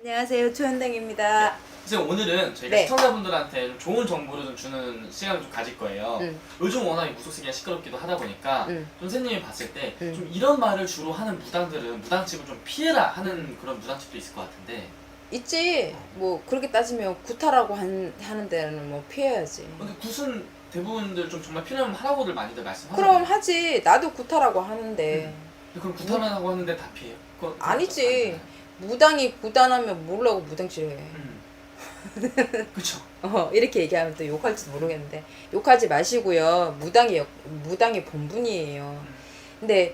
안녕하세요, 조현당입니다. 선생님, 오늘은 저희가 네. 시청자분들한테 좀 좋은 정보를 좀 주는 시간을 좀 가질 거예요. 음. 요즘 워낙 무속세계가 시끄럽기도 하다 보니까 음. 좀 선생님이 봤을 때 음. 좀 이런 말을 주로 하는 무당들은 무당집을 좀 피해라 하는 그런 무당집도 있을 것 같은데, 있지. 뭐 그렇게 따지면 구타라고 하는 데는 뭐 피해야지. 근데 굿은 대부분들 좀 정말 필요한 할아버지들 많이들 말씀하잖아요. 그럼 하지. 나도 구타라고 하는데. 근데 그럼 굿하면 하고 하는데 다 피해요? 그건 아니지. 아니잖아요. 무당이 구단하면 뭐라고 무당질해. 그쵸. 이렇게 얘기하면 또 욕할지도 모르겠는데 욕하지 마시고요. 무당이 본분이에요. 근데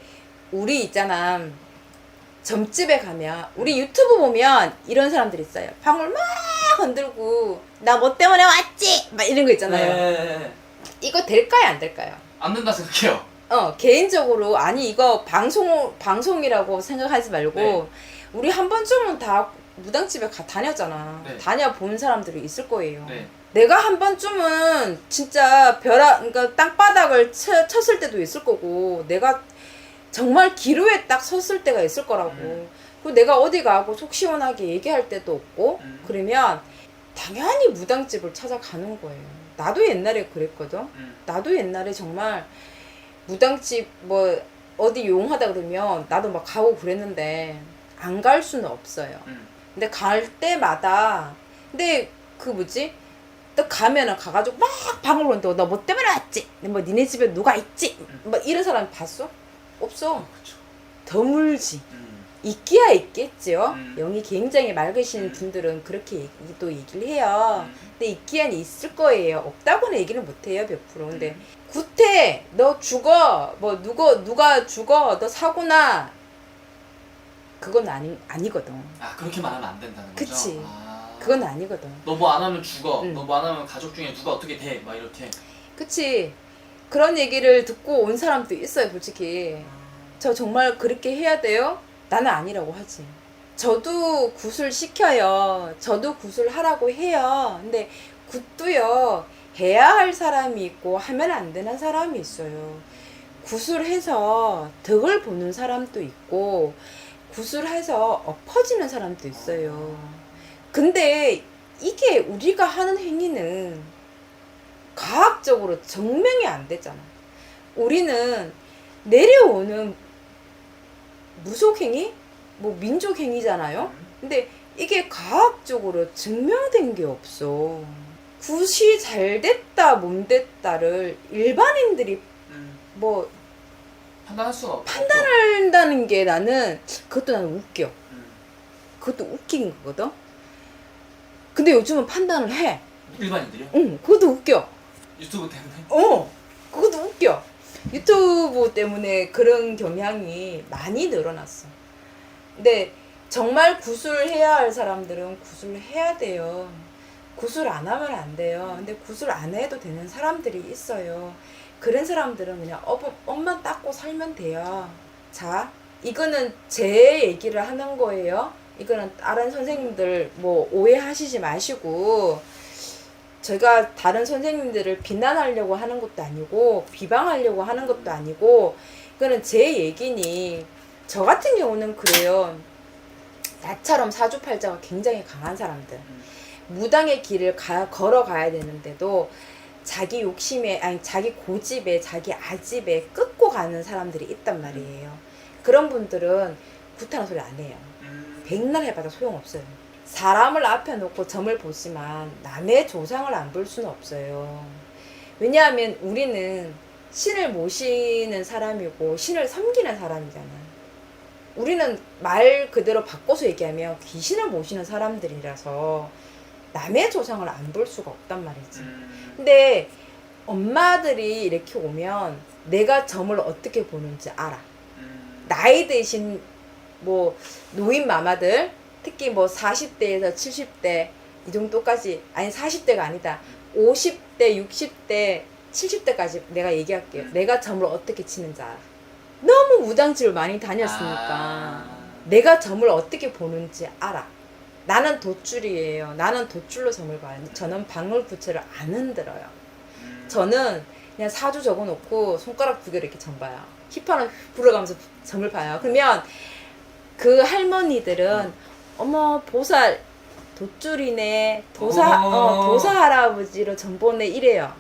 우리 있잖아. 점집에 가면 우리 유튜브 보면 이런 사람들 있어요. 방울 막 흔들고 나 뭐 때문에 왔지? 막 이런 거 있잖아요. 네. 이거 될까요, 안 될까요? 안 된다 생각해요. 개인적으로 아니 이거 방송이라고 생각하지 말고 네. 우리 한 번쯤은 다 무당집에 다녔잖아. 네. 다녀본 사람들이 있을 거예요. 네. 내가 한 번쯤은 진짜 그러니까 땅바닥을 쳤을 때도 있을 거고 내가 정말 기로에 딱 섰을 때가 있을 거라고. 그리고 내가 어디 가고 속 시원하게 얘기할 때도 없고 그러면 당연히 무당집을 찾아가는 거예요. 나도 옛날에 그랬거든. 나도 옛날에 정말 무당집 뭐 어디 용하다 그러면 나도 막 가고 그랬는데 안 갈 수는 없어요. 근데 갈 때마다 근데 그 뭐지? 또 가면은 가가지고 막 방을 오는데 너 뭐 때문에 왔지? 뭐 니네 집에 누가 있지? 뭐 이런 사람 봤어? 없어. 그쵸. 드물지. 있기야 있겠죠. 음. 영이 굉장히 맑으신 분들은 그렇게 또 얘기를 해요. 근데 있기야 있을 거예요. 없다고는 얘기는 못해요, 100%. 근데 구태 너 죽어 뭐 누가 죽어 너 사고나 그건 아니거든. 아, 그렇게 말하면 안 된다는 거죠? 그치. 아. 그건 아니거든. 너 뭐 안 하면 죽어. 응. 너 뭐 안 하면 가족 중에 누가 어떻게 돼. 막 이렇게. 그치. 그런 얘기를 듣고 온 사람도 있어요, 솔직히. 저 정말 그렇게 해야 돼요? 나는 아니라고 하지. 저도 굿을 시켜요. 저도 굿을 하라고 해요. 근데 굿도요, 해야 할 사람이 있고 하면 안 되는 사람이 있어요. 굿을 해서 덕을 보는 사람도 있고 굿을 해서 엎어지는 사람도 있어요. 근데 이게 우리가 하는 행위는 과학적으로 증명이 안 되잖아. 우리는 내려오는 무속행위? 뭐 민족행위잖아요? 근데 이게 과학적으로 증명된 게 없어. 굿이 잘 됐다, 못 됐다를 일반인들이 뭐 판단할 수가 없고. 판단한다는 게 그것도 나는 웃겨. 그것도 웃긴 거거든? 근데 요즘은 판단을 해. 일반인들이요? 응, 그것도 웃겨. 유튜브 때문에? 그것도 웃겨. 유튜브 때문에 그런 경향이 많이 늘어났어. 근데 정말 굿을 해야 할 사람들은 굿을 해야 돼요. 굿을 안 하면 안 돼요. 근데 굿을 안 해도 되는 사람들이 있어요. 그런 사람들은 그냥 업만 닦고 살면 돼요. 자, 이거는 제 얘기를 하는 거예요. 이거는 다른 선생님들 뭐 오해하시지 마시고 제가 다른 선생님들을 비난하려고 하는 것도 아니고 비방하려고 하는 것도 아니고 이거는 제 얘기니 저 같은 경우는 그래요. 나처럼 사주팔자가 굉장히 강한 사람들 무당의 길을 걸어가야 되는데도 자기 욕심에 아니 자기 고집에 자기 아집에 끊고 가는 사람들이 있단 말이에요. 그런 분들은 굿하는 소리 안 해요. 백날 해봐도 소용없어요. 사람을 앞에 놓고 점을 보지만 남의 조상을 안 볼 수는 없어요. 왜냐하면 우리는 신을 모시는 사람이고 신을 섬기는 사람이잖아. 우리는 말 그대로 바꿔서 얘기하면 귀신을 모시는 사람들이라서 남의 조상을 안 볼 수가 없단 말이지. 근데 엄마들이 이렇게 오면 내가 점을 어떻게 보는지 알아. 나이 드신 뭐 노인 마마들 특히 뭐 40대에서 70대 이 정도까지 아니 40대가 아니다 50대 60대 70대까지 내가 얘기할게요. 내가 점을 어떻게 치는지 알아. 너무 무당집을 많이 다녔으니까 내가 점을 어떻게 보는지 알아. 나는 돛줄이에요. 나는 돛줄로 점을 봐요. 저는 방울부채를 안 흔들어요. 저는 그냥 사주 적어놓고 손가락 2개로 이렇게 점 봐요. 휘파람 불어가면서 점을 봐요. 그러면 그 할머니들은 어머 보살 돗줄이네 도사 할아버지로 전보내 이래요.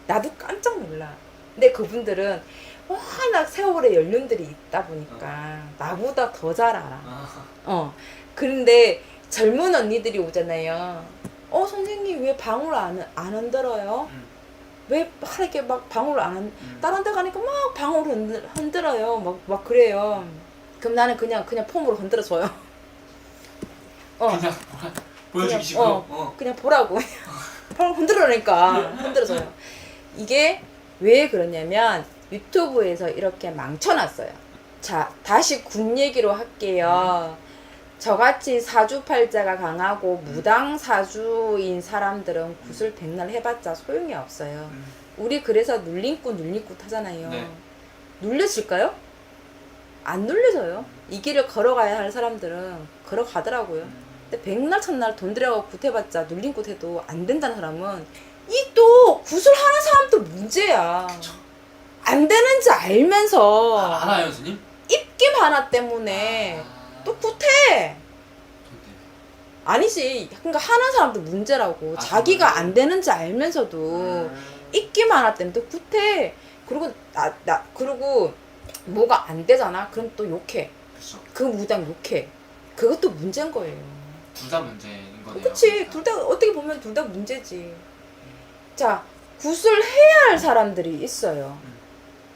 나도 깜짝 놀라. 근데 그분들은 워낙 세월의 연륜들이 있다 보니까 나보다 더 잘 알아. 그런데 젊은 언니들이 오잖아요. 선생님 왜 방울 안 흔들어요? 왜 이렇게 막 방울 안 다른 데 가니까 막 방울 흔들어요. 막 그래요. 그럼 나는 그냥 폼으로 흔들어줘요. 그냥 보여주기 싫어. 그냥 보라고. 방울 흔들어라니까 흔들어줘요. 이게 왜 그러냐면 유튜브에서 이렇게 망쳐놨어요. 자, 다시 군 얘기로 할게요. 저같이 사주팔자가 강하고 무당사주인 사람들은 구슬 백날 해봤자 소용이 없어요. 우리 그래서 눌림꾼 하잖아요. 네. 눌려질까요? 안 눌려져요. 이 길을 걸어가야 할 사람들은 걸어가더라고요. 근데 백날 첫날 돈 들여가고 굿해봤자 눌림꾼 해도 안 된다는 사람은 이 또 구슬하는 사람도 문제야. 그쵸. 안 되는지 알면서 알아요, 선생님? 입김 하나 때문에 또 굿해. 아니지. 그러니까 하는 사람도 문제라고. 자기가 안 되는지 알면서도 입김 하나 때문에 또 굿해. 그리고 그리고 뭐가 안 되잖아. 그럼 또 욕해. 그쵸. 그 무당 욕해. 그것도 문제인 거예요. 둘 다 문제인 거네요. 그치. 그러니까. 둘 다 어떻게 보면 둘 다 문제지. 자, 굿을 해야 할 사람들이 있어요.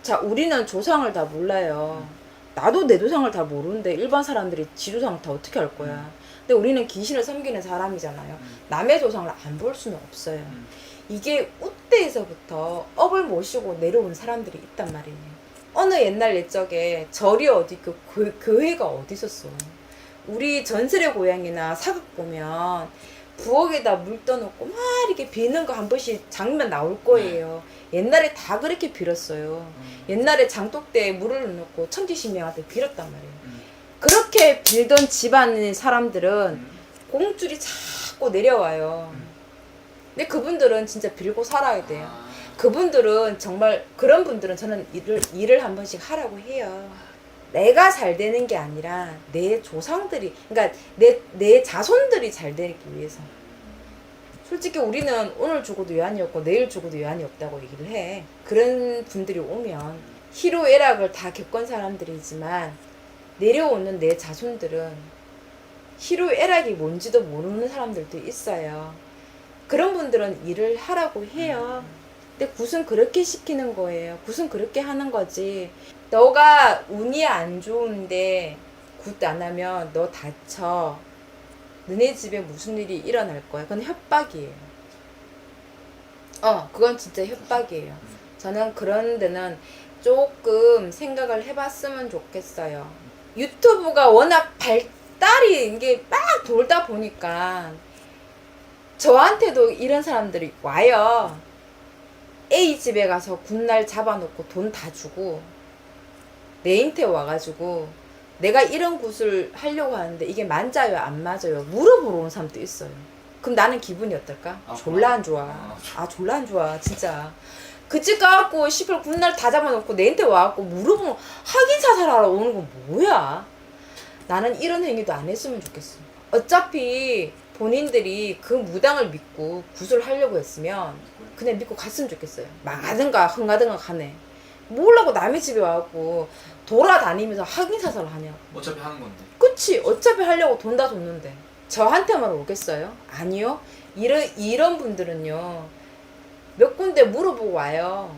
자, 우리는 조상을 다 몰라요. 나도 내 조상을 다 모르는데 일반 사람들이 지 조상을 다 어떻게 알 거야. 근데 우리는 귀신을 섬기는 사람이잖아요. 남의 조상을 안 볼 수는 없어요. 이게 우때에서부터 업을 모시고 내려온 사람들이 있단 말이에요. 어느 옛날 옛적에 절이 어디 있고 교회가 어디 있었어. 우리 전설의 고향이나 사극 보면 부엌에다 물 떠놓고 막 이렇게 비는 거 한 번씩 장면 나올 거예요. 옛날에 다 그렇게 빌었어요. 옛날에 장독대에 물을 넣고 천지신명한테 빌었단 말이에요. 그렇게 빌던 집안의 사람들은 공줄이 자꾸 내려와요. 근데 그분들은 진짜 빌고 살아야 돼요. 그분들은 정말 그런 분들은 저는 일을 한 번씩 하라고 해요. 내가 잘 되는 게 아니라 내 조상들이, 그러니까 내 자손들이 잘 되기 위해서. 솔직히 우리는 오늘 죽어도 여한이 없고 내일 죽어도 여한이 없다고 얘기를 해. 그런 분들이 오면 희로애락을 다 겪은 사람들이지만 내려오는 내 자손들은 희로애락이 뭔지도 모르는 사람들도 있어요. 그런 분들은 일을 하라고 해요. 근데 굿은 그렇게 시키는 거예요. 굿은 그렇게 하는 거지. 너가 운이 안 좋은데 굿 안 하면 너 다쳐. 너네 집에 무슨 일이 일어날 거야. 그건 협박이에요. 그건 진짜 협박이에요. 저는 그런 데는 조금 생각을 해봤으면 좋겠어요. 유튜브가 워낙 발달이 이게 막 돌다 보니까 저한테도 이런 사람들이 와요. A 집에 가서 굿날 잡아놓고 돈 다 주고 내한테 와가지고 내가 이런 굿을 하려고 하는데 이게 맞아요 안 맞아요 물어보러 온 사람도 있어요. 그럼 나는 기분이 어떨까? 졸라 안 좋아. 졸라 안 좋아 진짜. 그 집 가갖고 시발 굿날 다 잡아놓고 내한테 와갖고 물어보면 확인 사살하러 오는 건 뭐야? 나는 이런 행위도 안 했으면 좋겠어. 어차피 본인들이 그 무당을 믿고 굿을 하려고 했으면 그냥 믿고 갔으면 좋겠어요. 망하든가 흥하든가 가네. 뭐라고 남의 집에 와갖고 돌아다니면서 확인 사살을 하냐고. 어차피 하는 건데. 그치. 어차피 하려고 돈 다 줬는데 저한테만 오겠어요? 아니요. 이런 분들은요 몇 군데 물어보고 와요.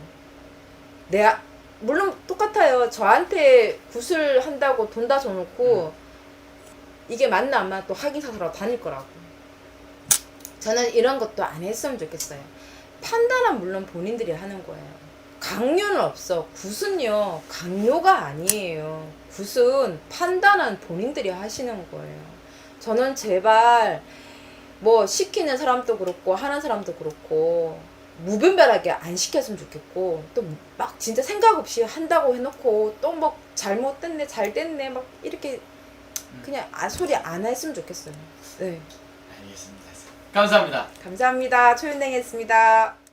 내가 물론 똑같아요. 저한테 굿을 한다고 돈 다 줘놓고 이게 맞나 안 맞나 또 확인 사살하러 다닐 거라고. 저는 이런 것도 안 했으면 좋겠어요. 판단은 물론 본인들이 하는 거예요. 강요는 없어. 굿은요 강요가 아니에요. 굿은 판단은 본인들이 하시는 거예요. 저는 제발 뭐 시키는 사람도 그렇고 하는 사람도 그렇고 무분별하게 안 시켰으면 좋겠고 또 막 진짜 생각 없이 한다고 해놓고 또 뭐 잘못됐네 잘 됐네 막 이렇게 그냥 소리 안 했으면 좋겠어요. 네. 알겠습니다. 감사합니다. 감사합니다. 초윤행했습니다.